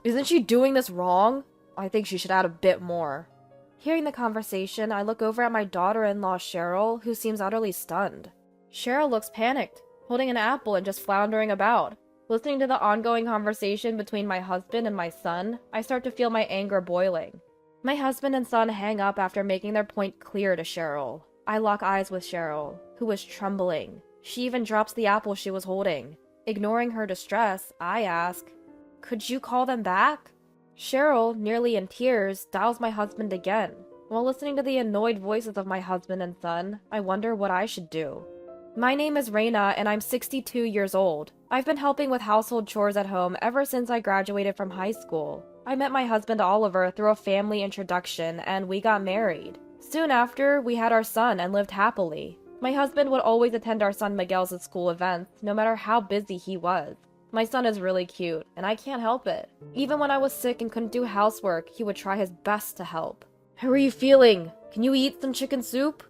Isn't she doing this wrong? I think she should add a bit more. Hearing the conversation, I look over at my daughter-in-law Cheryl, who seems utterly stunned. Cheryl looks panicked, holding an apple and just floundering about. Listening to the ongoing conversation between my husband and my son, I start to feel my anger boiling. My husband and son hang up after making their point clear to Cheryl. I lock eyes with Cheryl, who is trembling. She even drops the apple she was holding. Ignoring her distress, I ask, "Could you call them back?" Cheryl, nearly in tears, dials my husband again. While listening to the annoyed voices of my husband and son, I wonder what I should do. My name is Raina, and I'm 62 years old. I've been helping with household chores at home ever since I graduated from high school. I met my husband Oliver through a family introduction, and we got married. Soon after, we had our son and lived happily. My husband would always attend our son Miguel's school events, no matter how busy he was. My son is really cute, and I can't help it. Even when I was sick and couldn't do housework, he would try his best to help. "How are you feeling? Can you eat some chicken soup?"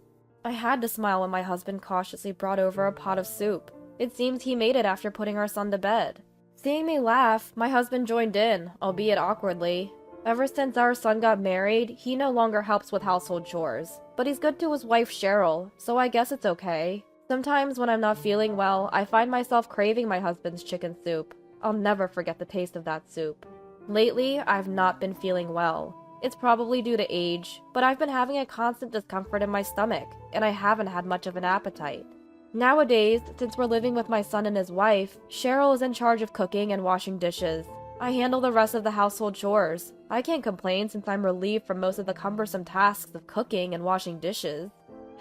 I had to smile when my husband cautiously brought over a pot of soup. It seems he made it after putting our son to bed. Seeing me laugh, my husband joined in, albeit awkwardly. Ever since our son got married, he no longer helps with household chores. But he's good to his wife Cheryl, so I guess it's okay. Sometimes when I'm not feeling well, I find myself craving my husband's chicken soup. I'll never forget the taste of that soup. Lately, I've not been feeling well. It's probably due to age, but I've been having a constant discomfort in my stomach, and I haven't had much of an appetite. Nowadays, since we're living with my son and his wife, Cheryl is in charge of cooking and washing dishes. I handle the rest of the household chores. I can't complain since I'm relieved from most of the cumbersome tasks of cooking and washing dishes.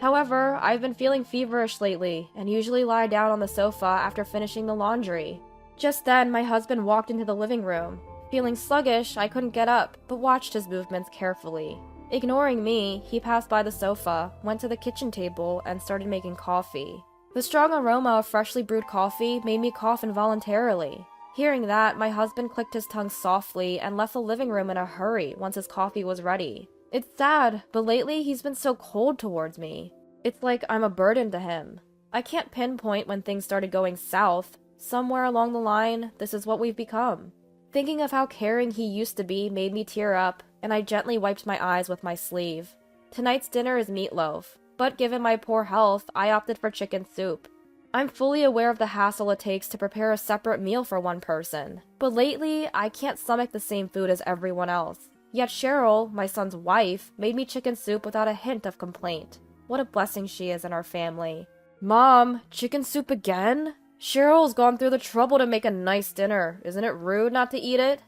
However, I've been feeling feverish lately, and usually lie down on the sofa after finishing the laundry. Just then, my husband walked into the living room. Feeling sluggish, I couldn't get up, but watched his movements carefully. Ignoring me, he passed by the sofa, went to the kitchen table, and started making coffee. The strong aroma of freshly brewed coffee made me cough involuntarily. Hearing that, my husband clicked his tongue softly and left the living room in a hurry once his coffee was ready. It's sad, but lately he's been so cold towards me. It's like I'm a burden to him. I can't pinpoint when things started going south. Somewhere along the line, this is what we've become. Thinking of how caring he used to be made me tear up, and I gently wiped my eyes with my sleeve. Tonight's dinner is meatloaf, but given my poor health, I opted for chicken soup. I'm fully aware of the hassle it takes to prepare a separate meal for one person, but lately, I can't stomach the same food as everyone else. Yet Cheryl, my son's wife, made me chicken soup without a hint of complaint. What a blessing she is in our family. "Mom, chicken soup again? Cheryl's gone through the trouble to make a nice dinner. Isn't it rude not to eat it?"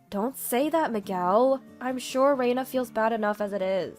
"Don't say that, Miguel. I'm sure Raina feels bad enough as it is."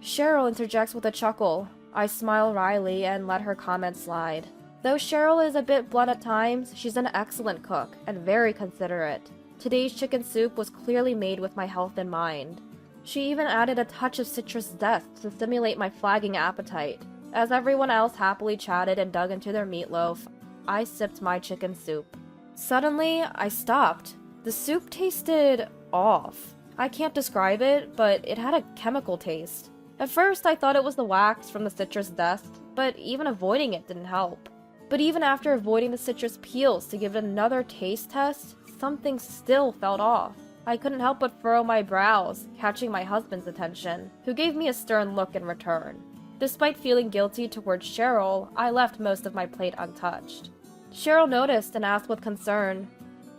Cheryl interjects with a chuckle. I smile wryly and let her comment slide. Though Cheryl is a bit blunt at times, she's an excellent cook and very considerate. Today's chicken soup was clearly made with my health in mind. She even added a touch of citrus zest to stimulate my flagging appetite. As everyone else happily chatted and dug into their meatloaf, I sipped my chicken soup. Suddenly, I stopped. The soup tasted off. I can't describe it, but it had a chemical taste. At first, I thought it was the wax from the citrus zest, but even avoiding it didn't help. But even after avoiding the citrus peels to give it another taste test, something still felt off. I couldn't help but furrow my brows, catching my husband's attention, who gave me a stern look in return. Despite feeling guilty towards Cheryl, I left most of my plate untouched. Cheryl noticed and asked with concern,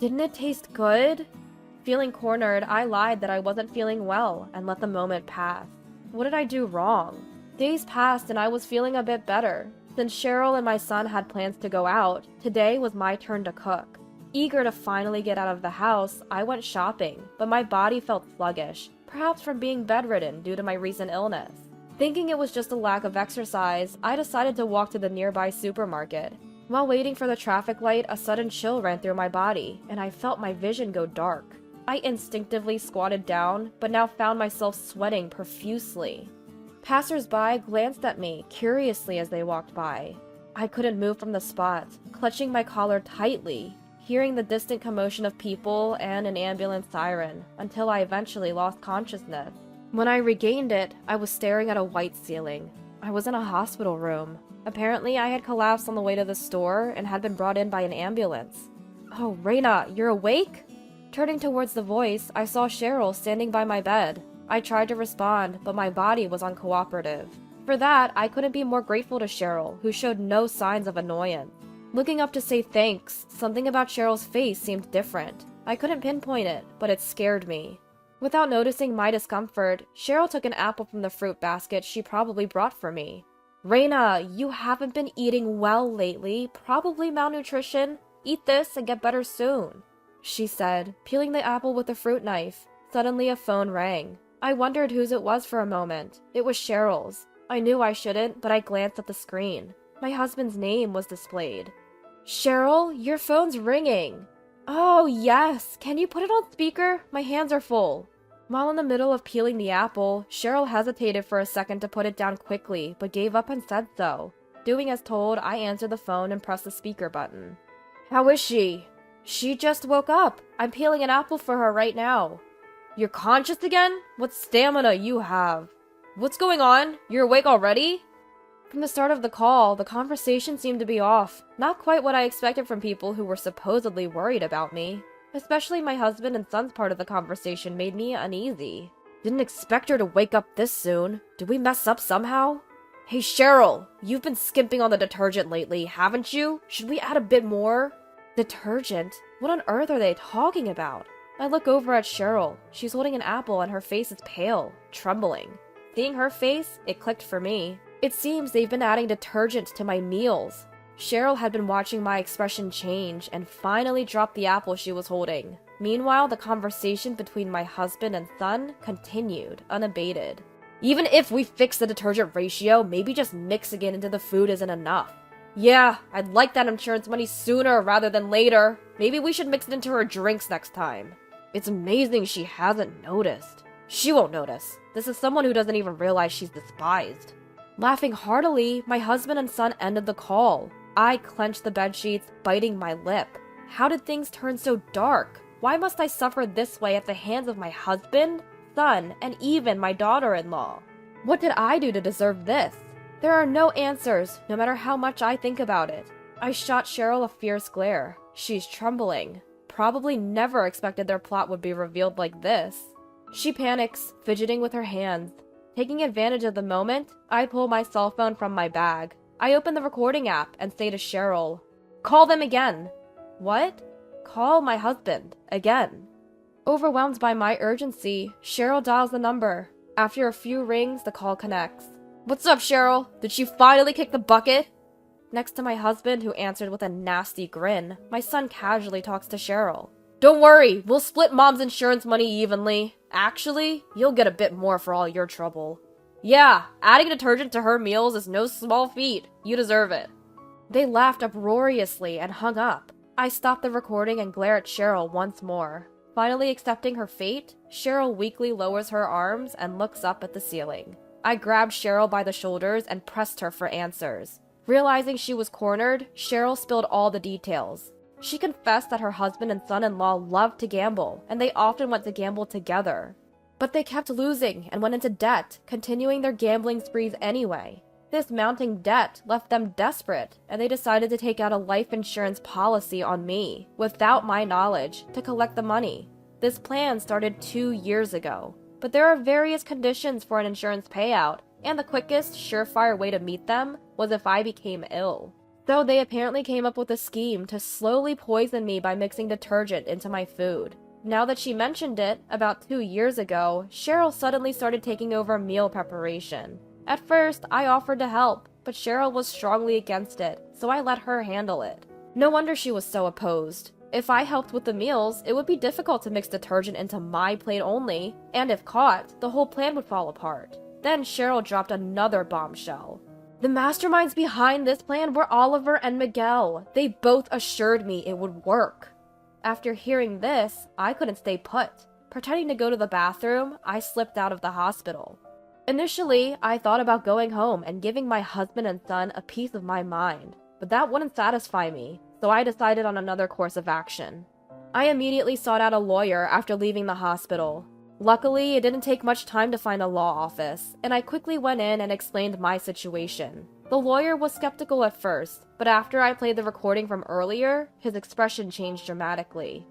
"Didn't it taste good?" Feeling cornered, I lied that I wasn't feeling well and let the moment pass. What did I do wrong? Days passed and I was feeling a bit better. Since Cheryl and my son had plans to go out, today was my turn to cook. Eager to finally get out of the house, I went shopping, but my body felt sluggish, perhaps from being bedridden due to my recent illness. Thinking it was just a lack of exercise, I decided to walk to the nearby supermarket. While waiting for the traffic light, a sudden chill ran through my body, and I felt my vision go dark. I instinctively squatted down, but now found myself sweating profusely. Passers-by glanced at me curiously as they walked by. I couldn't move from the spot, clutching my collar tightly, hearing the distant commotion of people and an ambulance siren, until I eventually lost consciousness. When I regained it, I was staring at a white ceiling. I was in a hospital room. Apparently, I had collapsed on the way to the store and had been brought in by an ambulance. "Oh, Reina, you're awake?" Turning towards the voice, I saw Cheryl standing by my bed. I tried to respond, but my body was uncooperative. For that, I couldn't be more grateful to Cheryl, who showed no signs of annoyance. Looking up to say thanks, something about Cheryl's face seemed different. I couldn't pinpoint it, but it scared me. Without noticing my discomfort, Cheryl took an apple from the fruit basket she probably brought for me. "Reina, you haven't been eating well lately, probably malnutrition. Eat this and get better soon," she said, peeling the apple with a fruit knife. Suddenly a phone rang. I wondered whose it was for a moment. It was Cheryl's. I knew I shouldn't, but I glanced at the screen. My husband's name was displayed. "Cheryl, your phone's ringing." "Oh, yes. Can you put it on speaker? My hands are full." While in the middle of peeling the apple, Cheryl hesitated for a second to put it down quickly, but gave up and said so. Doing as told, I answered the phone and pressed the speaker button. "How is she?" "She just woke up. I'm peeling an apple for her right now." "You're conscious again? What stamina you have. What's going on? You're awake already?" From the start of the call, the conversation seemed to be off. Not quite what I expected from people who were supposedly worried about me. Especially my husband and son's part of the conversation made me uneasy. Didn't expect her to wake up this soon. Did we mess up somehow? "Hey Cheryl, you've been skimping on the detergent lately, haven't you? Should we add a bit more?" Detergent? What on earth are they talking about? I look over at Cheryl. She's holding an apple and her face is pale, trembling. Seeing her face, it clicked for me. It seems they've been adding detergent to my meals. Cheryl had been watching my expression change and finally dropped the apple she was holding. Meanwhile, the conversation between my husband and son continued, unabated. "Even if we fix the detergent ratio, maybe just mixing it into the food isn't enough." "Yeah, I'd like that insurance money sooner rather than later. Maybe we should mix it into her drinks next time." It's amazing she hasn't noticed. She won't notice. This is someone who doesn't even realize she's despised. Laughing heartily, my husband and son ended the call. I clenched the bedsheets, biting my lip. How did things turn so dark? Why must I suffer this way at the hands of my husband, son, and even my daughter-in-law? What did I do to deserve this? There are no answers, no matter how much I think about it. I shot Cheryl a fierce glare. She's trembling. Probably never expected their plot would be revealed like this. She panics, fidgeting with her hands. Taking advantage of the moment, I pull my cell phone from my bag. I open the recording app and say to Cheryl, "Call them again." "What?" "Call my husband. Again." Overwhelmed by my urgency, Cheryl dials the number. After a few rings, the call connects. "What's up, Cheryl? Did she finally kick the bucket?" Next to my husband, who answered with a nasty grin, my son casually talks to Cheryl. "Don't worry, we'll split Mom's insurance money evenly. Actually, you'll get a bit more for all your trouble. Yeah, adding detergent to her meals is no small feat. You deserve it." They laughed uproariously and hung up. I stopped the recording and glare at Cheryl once more. Finally accepting her fate, Cheryl weakly lowers her arms and looks up at the ceiling. I grabbed Cheryl by the shoulders and pressed her for answers. Realizing she was cornered, Cheryl spilled all the details. She confessed that her husband and son-in-law loved to gamble, and they often went to gamble together. But they kept losing and went into debt, continuing their gambling sprees anyway. This mounting debt left them desperate, and they decided to take out a life insurance policy on me, without my knowledge, to collect the money. This plan started 2 years ago. But there are various conditions for an insurance payout, and the quickest, surefire way to meet them was if I became ill. So they apparently came up with a scheme to slowly poison me by mixing detergent into my food. Now that she mentioned it, about 2 years ago, Cheryl suddenly started taking over meal preparation. At first, I offered to help, but Cheryl was strongly against it, so I let her handle it. No wonder she was so opposed. If I helped with the meals, it would be difficult to mix detergent into my plate only, and if caught, the whole plan would fall apart. Then Cheryl dropped another bombshell. The masterminds behind this plan were Oliver and Miguel. They both assured me it would work. After hearing this, I couldn't stay put. Pretending to go to the bathroom, I slipped out of the hospital. Initially, I thought about going home and giving my husband and son a piece of my mind, but that wouldn't satisfy me, so I decided on another course of action. I immediately sought out a lawyer after leaving the hospital. Luckily, it didn't take much time to find a law office, and I quickly went in and explained my situation. The lawyer was skeptical at first, but after I played the recording from earlier, his expression changed dramatically.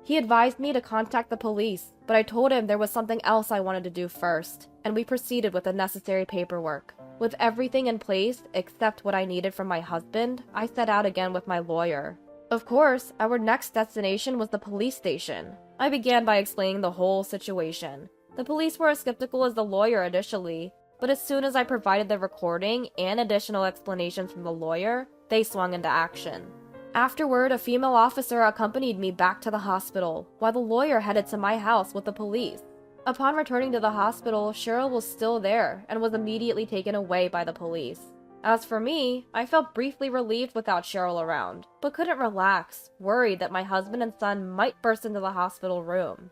He advised me to contact the police, but I told him there was something else I wanted to do first, and we proceeded with the necessary paperwork. With everything in place, except what I needed from my husband, I set out again with my lawyer. Of course, our next destination was the police station. I began by explaining the whole situation. The police were as skeptical as the lawyer initially, but as soon as I provided the recording and additional explanations from the lawyer, they swung into action. Afterward, a female officer accompanied me back to the hospital, while the lawyer headed to my house with the police. Upon returning to the hospital, Cheryl was still there and was immediately taken away by the police. As for me, I felt briefly relieved without Cheryl around, but couldn't relax, worried that my husband and son might burst into the hospital room.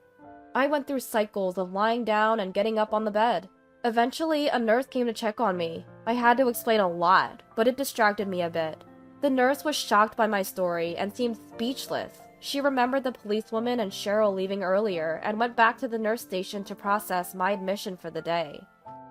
I went through cycles of lying down and getting up on the bed. Eventually, a nurse came to check on me. I had to explain a lot, but it distracted me a bit. The nurse was shocked by my story and seemed speechless. She remembered the policewoman and Cheryl leaving earlier and went back to the nurse station to process my admission for the day.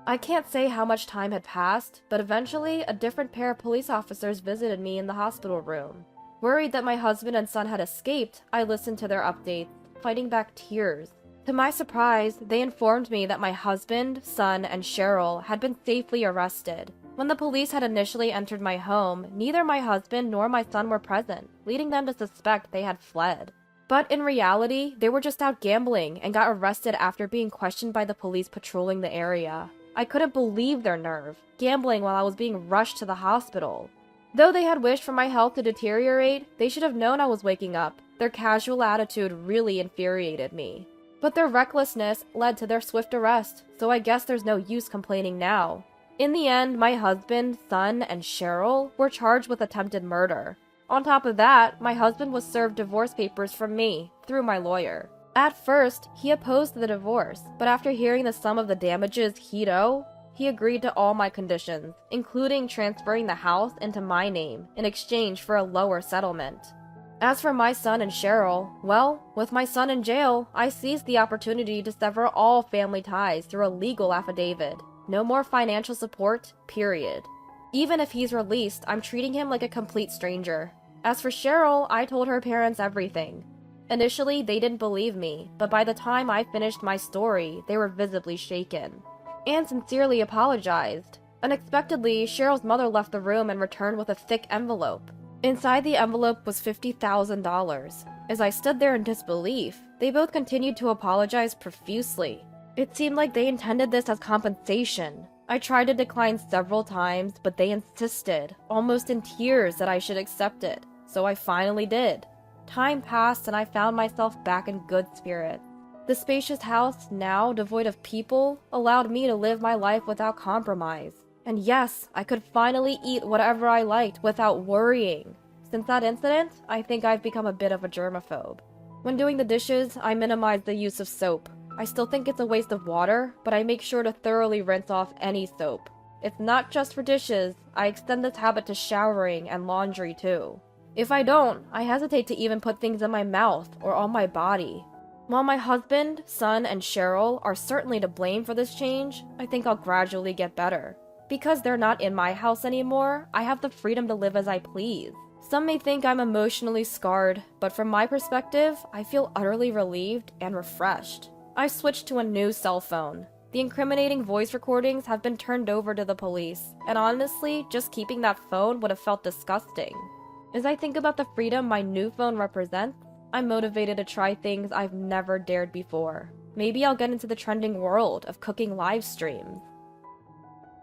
I can't say how much time had passed, but eventually a different pair of police officers visited me in the hospital room. Worried that my husband and son had escaped, I listened to their updates, fighting back tears. To my surprise, they informed me that my husband, son, and Cheryl had been safely arrested. When the police had initially entered my home, neither my husband nor my son were present, leading them to suspect they had fled. But in reality, they were just out gambling and got arrested after being questioned by the police patrolling the area. I couldn't believe their nerve, gambling while I was being rushed to the hospital. Though they had wished for my health to deteriorate, they should have known I was waking up. Their casual attitude really infuriated me. But their recklessness led to their swift arrest, so I guess there's no use complaining now. In the end, my husband, son, and Cheryl were charged with attempted murder. On top of that, my husband was served divorce papers from me, through my lawyer. At first, he opposed the divorce, but after hearing the sum of the damages he'd owe, he agreed to all my conditions, including transferring the house into my name in exchange for a lower settlement. As for my son and Cheryl, well, with my son in jail, I seized the opportunity to sever all family ties through a legal affidavit. No more financial support, period. Even if he's released, I'm treating him like a complete stranger. As for Cheryl, I told her parents everything. Initially, they didn't believe me, but by the time I finished my story, they were visibly shaken. And sincerely apologized. Unexpectedly, Cheryl's mother left the room and returned with a thick envelope. Inside the envelope was $50,000. As I stood there in disbelief, they both continued to apologize profusely. It seemed like they intended this as compensation. I tried to decline several times, but they insisted, almost in tears, that I should accept it. So I finally did. Time passed and I found myself back in good spirits. The spacious house, now devoid of people, allowed me to live my life without compromise. And yes, I could finally eat whatever I liked without worrying. Since that incident, I think I've become a bit of a germaphobe. When doing the dishes, I minimize the use of soap. I still think it's a waste of water, but I make sure to thoroughly rinse off any soap. It's not just for dishes, I extend this habit to showering and laundry too. If I don't, I hesitate to even put things in my mouth or on my body. While my husband, son, and Cheryl are certainly to blame for this change, I think I'll gradually get better. Because they're not in my house anymore, I have the freedom to live as I please. Some may think I'm emotionally scarred, but from my perspective, I feel utterly relieved and refreshed. I've switched to a new cell phone. The incriminating voice recordings have been turned over to the police, and honestly, just keeping that phone would have felt disgusting. As I think about the freedom my new phone represents, I'm motivated to try things I've never dared before. Maybe I'll get into the trending world of cooking live streams.